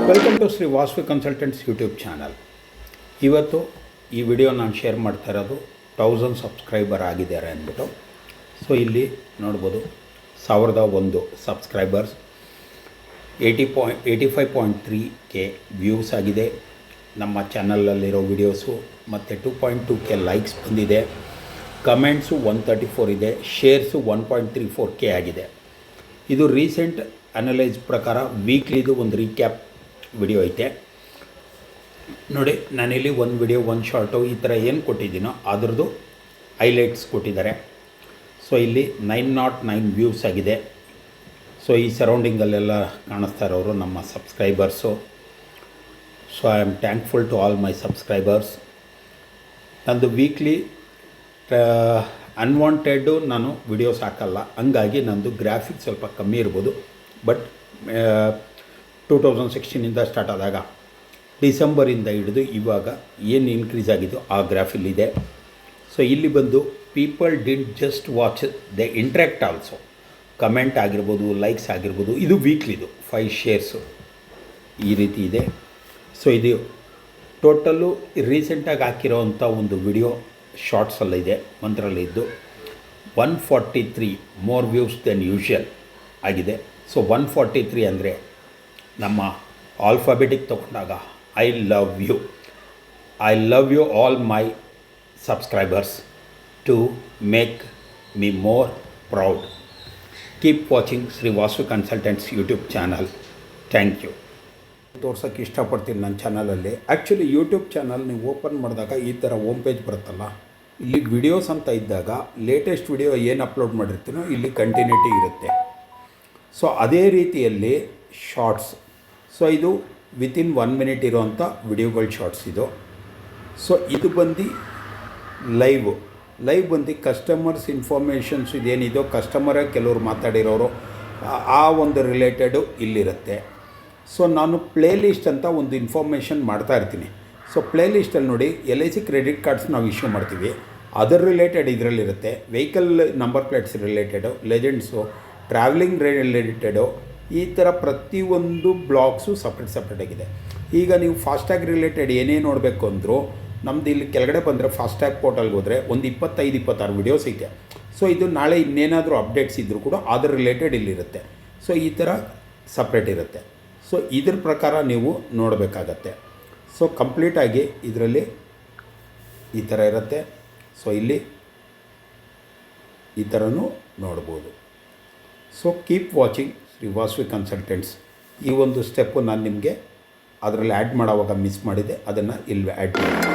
Welcome to Shri Vasavi consultants YouTube channel. ಇವತ್ತು ಈ video ನಾನು ಶೇರ್ ಮಾಡ್ತಾ ಇರೋದು 1000 ಸಬ್ಸ್ಕ್ರೈಬರ್ ಆಗಿದ್ದಾರೆ ಅಂದ್ಬಿಟ್ಟು. ಸೊ ಇಲ್ಲಿ ನೋಡ್ಬೋದು 1001 ಸಬ್ಸ್ಕ್ರೈಬರ್ಸ್, 85.3K ವ್ಯೂಸ್ ಆಗಿದೆ ನಮ್ಮ ಚಾನಲಲ್ಲಿರೋ ವಿಡಿಯೋಸು, ಮತ್ತು 2.2K ಲೈಕ್ಸ್ ಬಂದಿದೆ, ಕಮೆಂಟ್ಸು 134 ಇದೆ, ಶೇರ್ಸು 1.34K ಆಗಿದೆ. ಇದು ರೀಸೆಂಟ್ ಅನಲೈಸ್ ಪ್ರಕಾರ ವೀಕ್ಲಿದು ಒಂದು ರೀಕ್ಯಾಪ್ ವಿಡಿಯೋ ಐತೆ ನೋಡಿ. ನಾನಿಲ್ಲಿ ಒಂದು ವಿಡಿಯೋ, ಒಂದು ಶಾರ್ಟು, ಈ ಥರ ಏನು ಕೊಟ್ಟಿದ್ದೀನೋ ಅದರದ್ದು ಹೈಲೈಟ್ಸ್ ಕೊಟ್ಟಿದ್ದಾರೆ. ಸೊ ಇಲ್ಲಿ 909 ವ್ಯೂಸ್ ಆಗಿದೆ. ಸೊ ಈ ಸರೌಂಡಿಂಗಲ್ಲೆಲ್ಲ ಕಾಣಿಸ್ತಾ ಇರೋರು ನಮ್ಮ subscribers. So I am thankful to all my subscribers. ನಂದು ವೀಕ್ಲಿ ಅನ್ವಾಂಟೆಡ್ಡು ನಾನು ವಿಡಿಯೋಸ್ ಹಾಕಲ್ಲ, ಹಂಗಾಗಿ ನಂದು ಗ್ರಾಫಿಕ್ಸ್ ಸ್ವಲ್ಪ ಕಮ್ಮಿ ಇರ್ಬೋದು. ಬಟ್ 2016ಇಂದ ಸ್ಟಾರ್ಟ್ ಆದಾಗ ಡಿಸೆಂಬರಿಂದ ಹಿಡಿದು ಇವಾಗ ಏನು ಇನ್ಕ್ರೀಸ್ ಆಗಿದ್ದು ಆ ಗ್ರಾಫಿಲ್ಲಿದೆ. ಸೊ ಇಲ್ಲಿ ಬಂದು people didn't just watch, they interact also. Comment ಆಗಿರ್ಬೋದು, ಲೈಕ್ಸ್ ಆಗಿರ್ಬೋದು. ಇದು ವೀಕ್ಲಿದು 5 ಶೇರ್ಸು ಈ ರೀತಿ ಇದೆ. ಸೊ ಇದು ಟೋಟಲ್ಲು ರೀಸೆಂಟಾಗಿ ಹಾಕಿರೋವಂಥ ಒಂದು ವಿಡಿಯೋ ಶಾರ್ಟ್ಸಲ್ಲಿದೆ, ಒಂದರಲ್ಲಿದ್ದು 143 ಮೋರ್ ವ್ಯೂಸ್ ದೆನ್ ಯೂಶ್ವಲ್ ಆಗಿದೆ. ಸೊ 143 ಅಂದರೆ ನಮ್ಮ ಆಲ್ಫಾಬೆಟಿಕ್ ತೊಗೊಂಡಾಗ I love you all my subscribers to make me more proud. Keep watching Shri Vasavi consultants YouTube channel. Thank you. ತೋರ್ಸೋಕ್ಕೆ ಇಷ್ಟಪಡ್ತೀನಿ ನನ್ನ ಚಾನಲಲ್ಲಿ. ಆ್ಯಕ್ಚುಲಿ ಯೂಟ್ಯೂಬ್ ಚಾನಲ್ ನೀವು ಓಪನ್ ಮಾಡಿದಾಗ ಈ ಥರ ಹೋಮ್ ಪೇಜ್ ಬರುತ್ತಲ್ಲ, ಇಲ್ಲಿ ವಿಡಿಯೋಸ್ ಅಂತ ಇದ್ದಾಗ ಲೇಟೆಸ್ಟ್ ವಿಡಿಯೋ ಏನು ಅಪ್ಲೋಡ್ ಮಾಡಿರ್ತೀನೋ ಇಲ್ಲಿ ಕಂಟಿನ್ಯೂಟಿ ಇರುತ್ತೆ. ಸೊ ಅದೇ ರೀತಿಯಲ್ಲಿ ಶಾರ್ಟ್ಸ್. ಸೊ ಇದು ವಿತಿನ್ 1 ಮಿನಿಟ್ ಇರೋವಂಥ ವಿಡಿಯೋಗಳ ಶಾರ್ಟ್ಸ್ ಇದು. ಸೊ ಇದು ಬಂದು ಲೈವ್ ಬಂದು ಕಸ್ಟಮರ್ಸ್ ಇನ್ಫಾರ್ಮೇಷನ್ಸ್ ಇದೇನಿದೋ, ಕಸ್ಟಮರೇ ಕೆಲವರು ಮಾತಾಡಿರೋರು ಆ ಒಂದು ರಿಲೇಟೆಡು ಇಲ್ಲಿರುತ್ತೆ. ಸೊ ನಾನು ಪ್ಲೇ ಲಿಸ್ಟ್ ಅಂತ ಒಂದು ಇನ್ಫಾರ್ಮೇಷನ್ ಮಾಡ್ತಾ ಇರ್ತೀನಿ. ಸೊ ಪ್ಲೇ ಲಿಸ್ಟಲ್ಲಿ ನೋಡಿ, LIC ಕ್ರೆಡಿಟ್ ಕಾರ್ಡ್ಸ್ ನಾವು ಇಶ್ಯೂ ಮಾಡ್ತೀವಿ, ಅದರ ರಿಲೇಟೆಡ್ ಇದರಲ್ಲಿರುತ್ತೆ. Vehicle number plates related, legends, travelling related, ಈ ಥರ ಪ್ರತಿಯೊಂದು ಬ್ಲಾಗ್ಸು ಸಪ್ರೇಟಾಗಿದೆ. ಈಗ ನೀವು ಫಾಸ್ಟ್ಯಾಗ್ ರಿಲೇಟೆಡ್ ಏನೇ ನೋಡಬೇಕು ಅಂದರೂ ನಮ್ಮದು ಇಲ್ಲಿ ಕೆಳಗಡೆ ಬಂದರೆ ಫಾಸ್ಟ್ಯಾಗ್ ಪೋರ್ಟಲ್ಗೆ ಹೋದರೆ ಒಂದು 25-26 ವಿಡಿಯೋಸ್ ಐತೆ. ಸೊ ಇದು ನಾಳೆ ಇನ್ನೇನಾದರೂ ಅಪ್ಡೇಟ್ಸ್ ಇದ್ದರೂ ಕೂಡ ಅದರ ರಿಲೇಟೆಡ್ ಇಲ್ಲಿರುತ್ತೆ. ಸೊ ಈ ಥರ ಸಪ್ರೇಟ್ ಇರುತ್ತೆ. ಸೊ ಇದ್ರ ಪ್ರಕಾರ ನೀವು ನೋಡಬೇಕಾಗತ್ತೆ. ಸೊ ಕಂಪ್ಲೀಟಾಗಿ ಇದರಲ್ಲಿ ಈ ಥರ ಇರುತ್ತೆ. ಸೊ ಇಲ್ಲಿ ಈ ಥರನೂ ನೋಡ್ಬೋದು. So keep watching Shri Vasavi consultants. ಈ ಒಂದು ಸ್ಟೆಪ್ಪು ನಾನು ನಿಮಗೆ ಅದರಲ್ಲಿ ಆ್ಯಡ್ ಮಾಡೋವಾಗ ಮಿಸ್ ಮಾಡಿದೆ, ಅದನ್ನು ಇಲ್ಲಿ ಆ್ಯಡ್ ಮಾಡಿ.